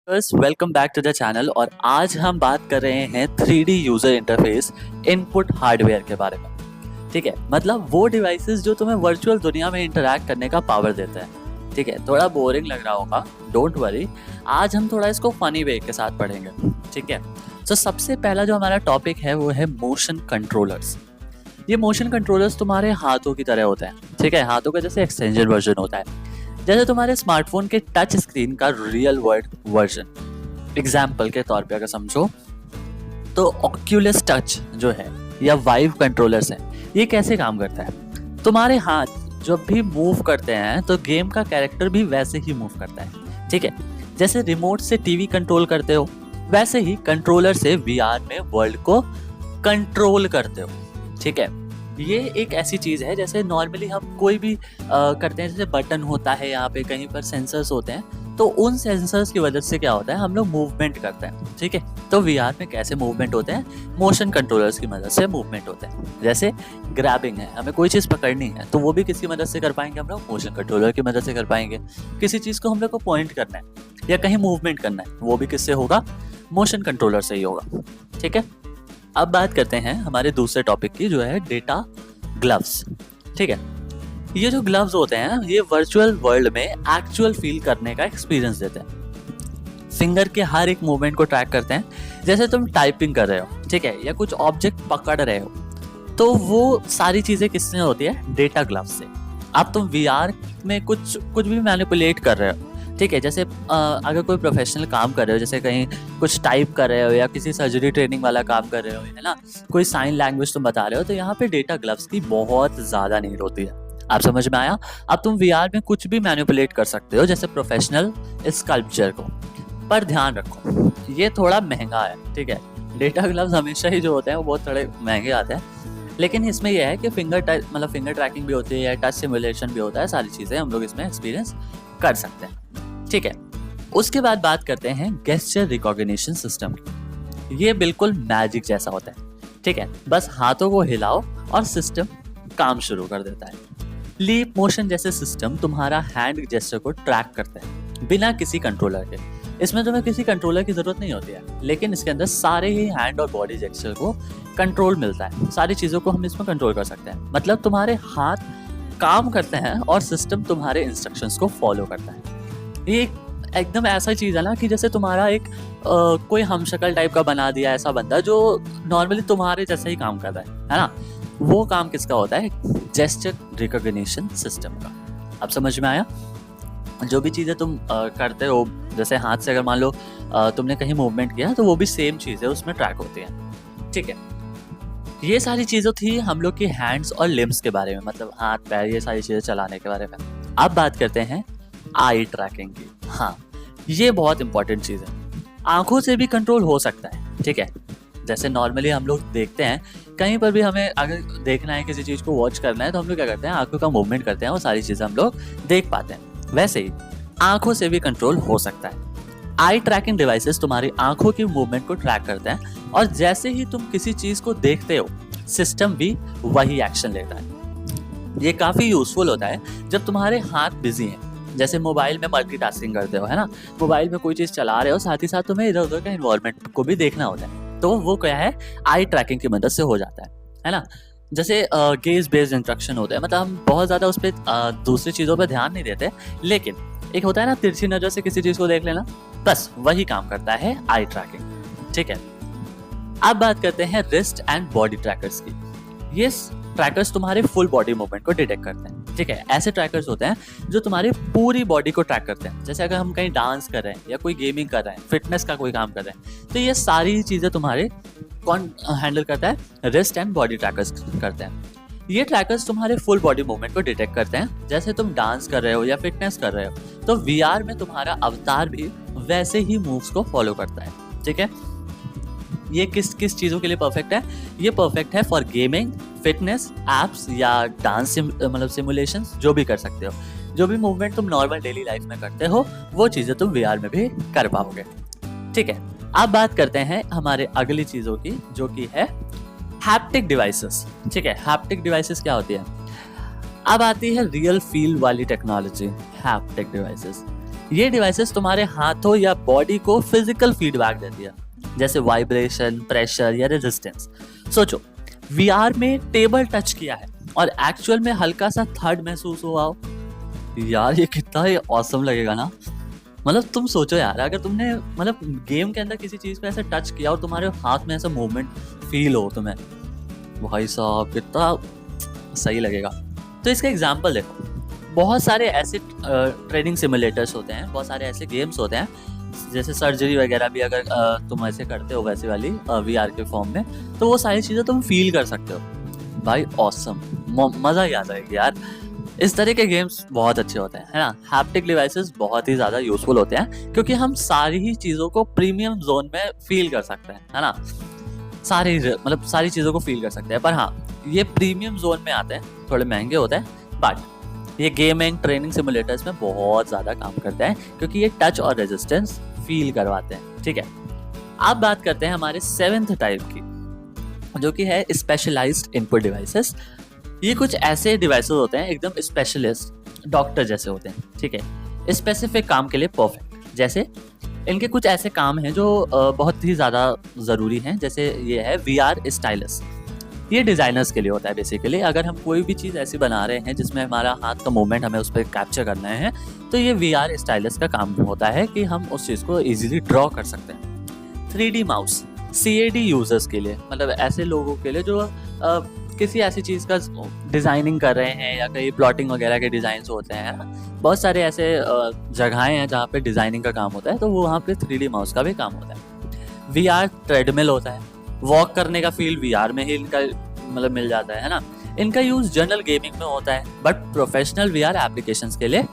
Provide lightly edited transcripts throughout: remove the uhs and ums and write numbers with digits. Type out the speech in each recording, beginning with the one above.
Welcome back to the channel. और आज हम बात कर रहे हैं 3D user interface input hardware के बारे में। ठीक है, मतलब वो डिवाइसेस जो तुम्हें वर्चुअल दुनिया में इंटरैक्ट करने का पावर देते हैं। ठीक है, थोड़ा बोरिंग लग रहा होगा, डोंट वरी, आज हम थोड़ा इसको फनी वे के साथ पढ़ेंगे। ठीक है, तो सबसे पहला जो हमारा टॉपिक है वो है मोशन कंट्रोलर्स। ये मोशन कंट्रोलर्स तुम्हारे हाथों की तरह होते हैं। ठीक है, हाथों का जैसे एक्सटेंशन वर्जन होता है, जैसे तुम्हारे स्मार्टफोन के टच स्क्रीन का रियल वर्ल्ड वर्जन। एग्जाम्पल के तौर पे अगर समझो तो ऑक्यूलस टच जो है या वाइव कंट्रोलर्स है, ये कैसे काम करता है। तुम्हारे हाथ जब भी मूव करते हैं तो गेम का कैरेक्टर भी वैसे ही मूव करता है। ठीक है, जैसे रिमोट से टीवी कंट्रोल करते हो वैसे ही कंट्रोलर से वीआर में वर्ल्ड को कंट्रोल करते हो। ठीक है, ये एक ऐसी चीज़ है जैसे नॉर्मली हम कोई भी करते हैं, जैसे बटन होता है, यहाँ पे कहीं पर सेंसर्स होते हैं, तो उन सेंसर्स की वजह से क्या होता है, हम लोग मूवमेंट करते हैं। ठीक है, तो वीआर में कैसे मूवमेंट होते हैं, मोशन कंट्रोलर्स की मदद से मूवमेंट होते हैं। जैसे ग्रैबिंग है, हमें कोई चीज़ पकड़नी है तो वो भी किसकी मदद से कर पाएंगे, हम लोग मोशन कंट्रोलर की मदद से कर पाएंगे। किसी चीज़ को हम लोग को पॉइंट करना है या कहीं मूवमेंट करना है, वो भी किससे होगा, मोशन कंट्रोलर से ही होगा। ठीक है, अब बात करते हैं हमारे दूसरे टॉपिक की, जो है डेटा ग्लव्स। ठीक है, ये जो ग्लव्स होते हैं ये वर्चुअल वर्ल्ड में एक्चुअल फील करने का एक्सपीरियंस देते हैं। फिंगर के हर एक मूवमेंट को ट्रैक करते हैं। जैसे तुम टाइपिंग कर रहे हो, ठीक है, या कुछ ऑब्जेक्ट पकड़ रहे हो, तो वो सारी चीजें किससे होती है, डेटा ग्लव्स से। अब तुम वीआर में कुछ भी मैनिपुलेट कर रहे हो। ठीक है, जैसे अगर कोई प्रोफेशनल काम कर रहे हो, जैसे कहीं कुछ टाइप कर रहे हो या किसी सर्जरी ट्रेनिंग वाला काम कर रहे हो, है ना, कोई साइन लैंग्वेज तुम बता रहे हो, तो यहाँ पे डेटा ग्लव्स की बहुत ज़्यादा नीड होती है। आप समझ में आया। अब तुम वीआर में कुछ भी मैनिपुलेट कर सकते हो, जैसे प्रोफेशनल स्कल्पचर को, पर ध्यान रखो ये थोड़ा महंगा है। ठीक है, डेटा ग्लव्स हमेशा ही जो होते हैं वो बहुत थोड़े महंगे आते हैं, लेकिन इसमें यह है कि फिंगर ट्रैकिंग भी होती है या टच सिमुलेशन भी होता है, सारी चीज़ें हम लोग इसमें एक्सपीरियंस कर सकते हैं। ठीक है, उसके बाद बात करते हैं गेस्चर रिकॉग्निशन सिस्टम की। ये बिल्कुल मैजिक जैसा होता है। ठीक है, बस हाथों को हिलाओ और सिस्टम काम शुरू कर देता है। लीप मोशन जैसे सिस्टम तुम्हारा हैंड जेस्चर को ट्रैक करता है बिना किसी कंट्रोलर के। इसमें तुम्हें किसी कंट्रोलर की जरूरत नहीं होती है, लेकिन इसके अंदर सारे ही हैंड और बॉडी जेस्चर को कंट्रोल मिलता है। सारी चीजों को हम इसमें कंट्रोल कर सकते हैं। मतलब तुम्हारे हाथ काम करते हैं और सिस्टम तुम्हारे इंस्ट्रक्शंस को फॉलो करता है। ये एकदम ऐसा चीज है ना कि जैसे तुम्हारा एक कोई हमशक्ल टाइप का बना दिया ऐसा बंदा जो नॉर्मली तुम्हारे जैसा ही काम कर रहा है ना। वो काम किसका होता है, जेस्चर रिकॉग्निशन सिस्टम का। अब समझ में आया। जो भी चीजें तुम करते हो, जैसे हाथ से अगर मान लो तुमने कहीं मूवमेंट किया, तो वो भी सेम चीजें उसमें ट्रैक होती हैं। ठीक है, ये सारी चीजें थी हम लोग की हैंड्स और लिम्स के बारे में, मतलब हाथ पैर ये सारी चीजें चलाने के बारे में। अब बात करते हैं आई ट्रैकिंग की। हाँ, ये बहुत इंपॉर्टेंट चीज़ है। आंखों से भी कंट्रोल हो सकता है। ठीक है, जैसे नॉर्मली हम लोग देखते हैं, कहीं पर भी हमें अगर देखना है, किसी चीज़ को वॉच करना है, तो हम लोग क्या करते हैं, आंखों का मूवमेंट करते हैं और सारी चीज़ें हम लोग देख पाते हैं। वैसे ही आंखों से भी कंट्रोल हो सकता है। आई ट्रैकिंग डिवाइसेस तुम्हारी आंखों की मूवमेंट को ट्रैक करते हैं, और जैसे ही तुम किसी चीज़ को देखते हो, सिस्टम भी वही एक्शन लेता है। ये काफ़ी यूजफुल होता है जब तुम्हारे हाथ बिजी हैं, जैसे मोबाइल में मल्टीटास्किंग करते हो, है ना, मोबाइल में कोई चीज़ चला रहे हो, साथ ही साथ तुम्हें इधर उधर का एनवायरनमेंट को भी देखना होता है, तो वो क्या है, आई ट्रैकिंग की मदद से हो जाता है ना। जैसे गेज बेस्ड इंस्ट्रक्शन होता है, मतलब हम बहुत ज़्यादा उस पर दूसरी चीज़ों पर ध्यान नहीं देते, लेकिन एक होता है ना तिरछी नज़र से किसी चीज़ को देख लेना, बस वही काम करता है आई ट्रैकिंग। ठीक है, अब बात करते हैं रिस्ट एंड बॉडी ट्रैकर्स की। ये ट्रैकर्स तुम्हारे फुल बॉडी मूवमेंट को डिटेक्ट करते हैं। ठीक है, ऐसे ट्रैकर्स होते हैं जो तुम्हारी पूरी बॉडी को ट्रैक करते हैं। जैसे अगर हम कहीं डांस कर रहे हैं या कोई गेमिंग कर रहे हैं, फिटनेस का कोई काम कर रहे हैं, तो ये सारी चीज़ें तुम्हारे कौन हैंडल करता है, रिस्ट एंड बॉडी ट्रैकर्स करते हैं। ये ट्रैकर्स तुम्हारे फुल बॉडी मूवमेंट को डिटेक्ट करते हैं। जैसे तुम डांस कर रहे हो या फिटनेस कर रहे हो, तो वीआर में तुम्हारा अवतार भी वैसे ही मूव्स को फॉलो करता है। ठीक है, ये किस किस चीज़ों के लिए परफेक्ट है, ये परफेक्ट है फॉर गेमिंग, फिटनेस, एप्स या डांस मतलब सिमुलेशंस, जो भी कर सकते हो। जो भी मूवमेंट तुम नॉर्मल डेली लाइफ में करते हो, वो चीज़ें तुम वीआर में भी कर पाओगे। ठीक है, अब बात करते हैं हमारे अगली चीज़ों की, जो कि है हैप्टिक डिवाइसेस। ठीक है, हैप्टिक डिवाइसेस क्या होती है। अब आती है रियल फील वाली टेक्नोलॉजी, हैप्टिक डिवाइसेस। ये डिवाइसेस तुम्हारे हाथों या बॉडी को फिजिकल फीडबैक देती है, जैसे वाइब्रेशन, प्रेशर या रेजिस्टेंस। सोचो, वीआर में टेबल टच किया है और एक्चुअल में हल्का सा थर्ड महसूस हुआ हो, यार ये कितना ही ऑसम लगेगा ना। मतलब तुम सोचो यार, अगर तुमने मतलब गेम के अंदर किसी चीज पे ऐसे टच किया और तुम्हारे हाथ में ऐसा मूवमेंट फील हो तुम्हें, भाई साहब कितना सही लगेगा। तो इसका एग्जांपल देखो, बहुत सारे ऐसे ट्रेनिंग सिमुलेटर्स होते हैं, बहुत सारे ऐसे गेम्स होते हैं, जैसे सर्जरी वगैरह भी अगर तुम ऐसे करते हो वैसे वाली वीआर के फॉर्म में, तो वो सारी चीज़ें तुम फील कर सकते हो। भाई ऑसम, मज़ा ही आ जाएगी यार। इस तरह के गेम्स बहुत अच्छे होते हैं, है ना। हैप्टिक डिवाइसेस बहुत ही ज़्यादा यूजफुल होते हैं, क्योंकि हम सारी ही चीज़ों को प्रीमियम जोन में फील कर सकते हैं, है ना। सारी चीज़ों को फील कर सकते हैं। पर हाँ, ये प्रीमियम जोन में आते हैं, थोड़े महंगे होते हैं, बट ये गेमिंग ट्रेनिंग सिमुलेटर्स में बहुत ज़्यादा काम करते हैं, क्योंकि ये टच और रेजिस्टेंस फील करवाते हैं। ठीक है, अब बात करते हैं हमारे 7th टाइप की, जो कि है स्पेशलाइज्ड इनपुट डिवाइसेस। ये कुछ ऐसे डिवाइसेस होते हैं एकदम स्पेशलिस्ट, डॉक्टर जैसे होते हैं। ठीक है, स्पेसिफिक काम के लिए परफेक्ट। जैसे इनके कुछ ऐसे काम हैं जो बहुत ही ज़्यादा ज़रूरी हैं, जैसे ये है VR स्टाइलस। ये डिज़ाइनर्स के लिए होता है बेसिकली। अगर हम कोई भी चीज़ ऐसी बना रहे हैं जिसमें हमारा हाथ का मूवमेंट हमें उस पर कैप्चर करना है, तो ये VR स्टाइलस का काम होता है कि हम उस चीज़ को ईजिली ड्रॉ कर सकते हैं। 3D माउस CAD यूजर्स के लिए, मतलब ऐसे लोगों के लिए जो किसी ऐसी चीज़ का डिज़ाइनिंग कर रहे हैं या कहीं प्लॉटिंग वगैरह के डिज़ाइन होते हैं ना, बहुत सारे ऐसे जगहें हैं जहाँ पे डिज़ाइनिंग का काम होता है, तो वो वहाँ पे 3D माउस का भी काम होता है। VR ट्रेडमिल होता है, वॉक करने का फील VR में ही इनका मतलब मिल जाता है ना। इनका यूज़ जनरल गेमिंग में होता है, बट प्रोफेशनल VR एप्लीकेशंस के लिए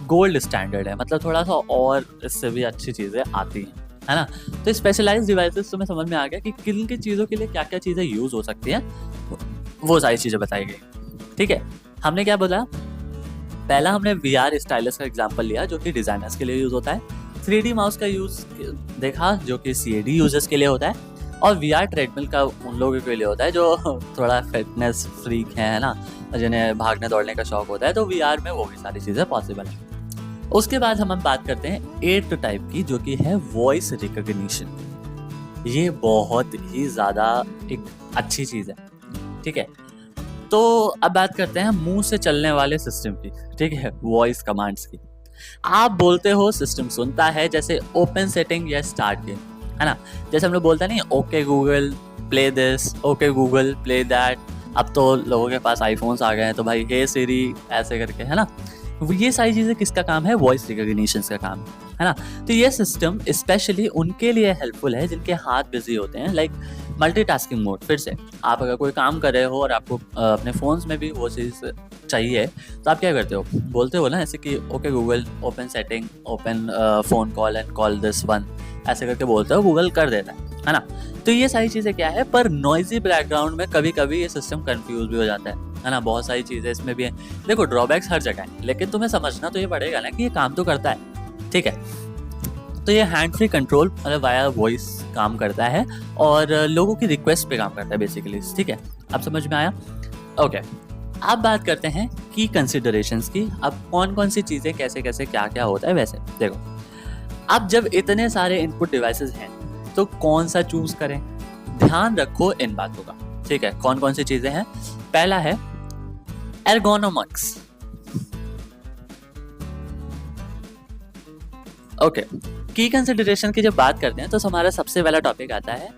गोल्ड स्टैंडर्ड है, मतलब थोड़ा सा और इससे भी अच्छी चीज़ें आती हैं, है ना। तो स्पेशलाइज्ड डिवाइसेस तुम्हें समझ में आ गया कि किन किन चीज़ों के लिए क्या क्या चीज़ें यूज़ हो सकती हैं, वो सारी चीज़ें बताई गई। ठीक है, हमने क्या बोला, पहला हमने VR स्टाइलस का एग्जांपल लिया जो कि डिज़ाइनर्स के लिए यूज़ होता है। 3D माउस का यूज़ देखा जो कि CAD यूजर्स के लिए होता है, और VR ट्रेडमिल का उन लोगों के लिए होता है जो थोड़ा फिटनेस फ्रीक है ना, जिन्हें भागने दौड़ने का शौक होता है, तो VR में वो भी सारी चीज़ें पॉसिबल है। उसके बाद हम बात करते हैं 8th टाइप की, जो कि है वॉइस रिकॉग्निशन। ये बहुत ही ज़्यादा एक अच्छी चीज़ है। ठीक है, तो अब बात करते हैं मुंह से चलने वाले सिस्टम की। ठीक है, वॉइस कमांड्स की। आप बोलते हो, सिस्टम सुनता है, जैसे ओपन सेटिंग या स्टार्ट गेम, है ना। जैसे हम लोग बोलते हैं नहीं, okay Google play this, okay Google play that. अब तो लोगों के पास आईफोन्स आ गए हैं, तो भाई हे सिरी ऐसे करके, है ना। ये सारी चीज़ें किसका काम है, वॉइस रिकॉग्निशन का काम है ना। तो ये सिस्टम स्पेशली उनके लिए हेल्पफुल है जिनके हाथ बिजी होते हैं, लाइक मल्टीटास्किंग मोड। फिर से आप अगर कोई काम कर रहे हो और आपको अपने फ़ोन्स में भी वो चीज़ चाहिए, तो आप क्या करते हो, बोलते हो ना ऐसे कि okay Google open setting, open phone call and call this one, ऐसे करके बोलते हो, गूगल कर देता है ना। तो ये सारी चीज़ें क्या है, पर नॉइजी बैकग्राउंड में कभी कभी ये सिस्टम कंफ्यूज भी हो जाता है ना। बहुत सारी चीज़ें इसमें भी हैं। देखो, ड्रॉबैक्स हर जगह हैं, लेकिन तुम्हें समझना तो ये पड़ेगा ना कि ये काम तो करता है। ठीक है, तो ये हैंड फ्री कंट्रोल मतलब वाया वॉइस काम करता है और लोगों की रिक्वेस्ट पे काम करता है बेसिकली। ठीक है, अब समझ में आया। ओके, अब बात करते हैं की कंसिडरेशंस की। अब कौन कौन सी चीज़ें कैसे कैसे क्या क्या होता है। वैसे देखो, अब जब इतने सारे इनपुट डिवाइसेस हैं तो कौन सा चूज करें, ध्यान रखो इन बातों का। ठीक है, कौन कौन सी चीज़ें हैं। पहला है एर्गोनॉमिक्स। ओके, की कंसिडरेशन की जब बात करते हैं तो हमारा सबसे पहला टॉपिक आता है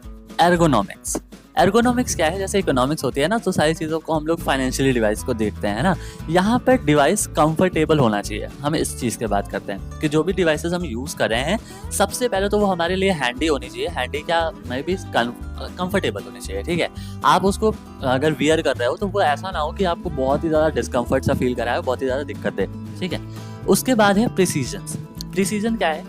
एर्गोनॉमिक्स। एर्गोनॉमिक्स क्या है, जैसे इकोनॉमिक्स होती है ना, तो सारी चीज़ों को हम लोग फाइनेंशियली डिवाइस को देखते हैं ना। यहाँ पर डिवाइस कंफर्टेबल होना चाहिए। हम इस चीज़ की बात करते हैं कि जो भी डिवाइसेस हम यूज़ कर रहे हैं, सबसे पहले तो वो हमारे लिए हैंडी होनी चाहिए। हैंडी क्या, मैं भी कंफर्टेबल होनी चाहिए। ठीक है, आप उसको अगर वियर कर रहे हो तो वो ऐसा ना हो कि आपको बहुत ही ज़्यादा डिस्कम्फर्ट सा फील कराए, बहुत ही ज़्यादा दिक्कत दे। ठीक है, उसके बाद है प्रिसीजन। प्रिसीजन क्या है,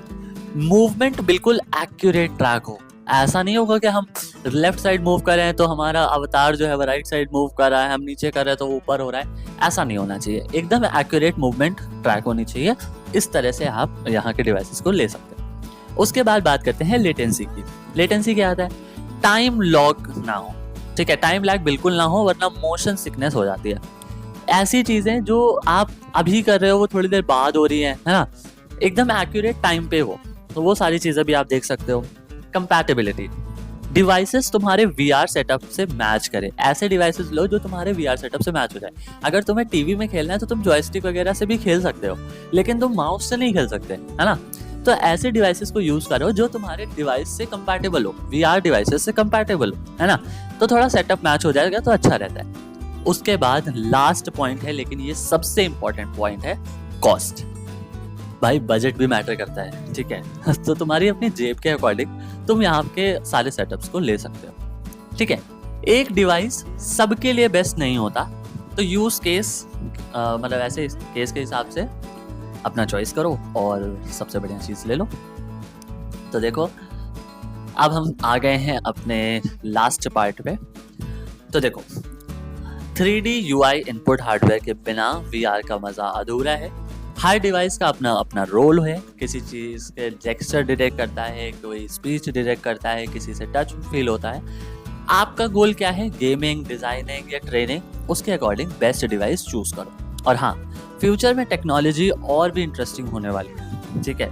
मूवमेंट बिल्कुल एक्यूरेट ट्रैक हो। ऐसा नहीं होगा कि हम लेफ्ट साइड मूव कर रहे हैं तो हमारा अवतार जो है वो राइट साइड मूव कर रहा है, हम नीचे कर रहे हैं तो वो ऊपर हो रहा है। ऐसा नहीं होना चाहिए, एकदम एक्यूरेट मूवमेंट ट्रैक होनी चाहिए। इस तरह से आप यहाँ के डिवाइसेस को ले सकते हैं। उसके बाद बात करते हैं लेटेंसी की। लेटेंसी क्या आता है, टाइम लॉग ना हो। ठीक है, टाइम लैग बिल्कुल ना हो, वरना मोशन सिकनेस हो जाती है। ऐसी चीज़ें जो आप अभी कर रहे हो वो थोड़ी देर बाद हो रही है ना। एकदम एक्यूरेट टाइम पे हो, तो वो सारी चीज़ें भी आप देख सकते हो। कंपैटिबिलिटी, डिवाइसेस तुम्हारे VR सेटअप से मैच करे, ऐसे डिवाइसेस लो जो तुम्हारे VR सेटअप से मैच हो जाए। अगर तुम्हें टीवी में खेलना है तो तुम जॉयस्टिक वगैरह से भी खेल सकते हो, लेकिन तुम माउस से नहीं खेल सकते, है ना? तो ऐसे डिवाइसेस को यूज करो जो तुम्हारे डिवाइस से कंपैटिबल हो, VR डिवाइसेस से कंपैटिबल हो, है ना? तो थोड़ा सेटअप मैच हो जाएगा तो अच्छा रहता है। उसके बाद लास्ट पॉइंट है, लेकिन ये सबसे इंपॉर्टेंट पॉइंट है, कॉस्ट। भाई बजट भी मैटर करता है, ठीक है? तो तुम्हारी अपनी जेब के अकॉर्डिंग तुम यहाँ के सारे सेटअप्स को ले सकते हो, ठीक है? एक डिवाइस सबके लिए बेस्ट नहीं होता, तो यूज केस मतलब ऐसे केस के हिसाब से अपना चॉइस करो और सबसे बढ़िया चीज़ ले लो। तो देखो, अब हम आ गए हैं अपने लास्ट पार्ट पे। तो देखो, 3D UI इनपुट हार्डवेयर के बिना VR का मज़ा अधूरा है। हर डिवाइस का अपना अपना रोल है, किसी चीज़ के जेस्चर डिटेक्ट करता है, कोई स्पीच डिटेक्ट करता है, किसी से टच फील होता है। आपका गोल क्या है? गेमिंग, डिज़ाइनिंग या ट्रेनिंग, उसके अकॉर्डिंग बेस्ट डिवाइस चूज़ करो। और हाँ, फ्यूचर में टेक्नोलॉजी और भी इंटरेस्टिंग होने वाली है, ठीक है?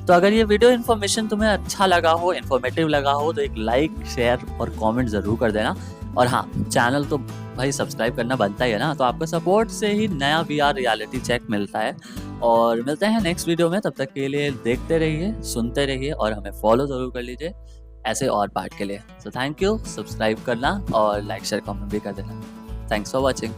तो अगर ये वीडियो इन्फॉर्मेशन तुम्हें अच्छा लगा हो, इन्फॉर्मेटिव लगा हो, तो एक लाइक, शेयर और कमेंट ज़रूर कर देना। और हाँ, चैनल तो भाई सब्सक्राइब करना बनता ही है ना, तो आपका सपोर्ट से ही नया VR रियलिटी चेक मिलता है। और मिलते हैं नेक्स्ट वीडियो में, तब तक के लिए देखते रहिए, सुनते रहिए और हमें फॉलो ज़रूर कर लीजिए ऐसे और पार्ट के लिए। सो थैंक यू, सब्सक्राइब करना और लाइक शेयर कमेंट भी कर देना। Thanks for watching.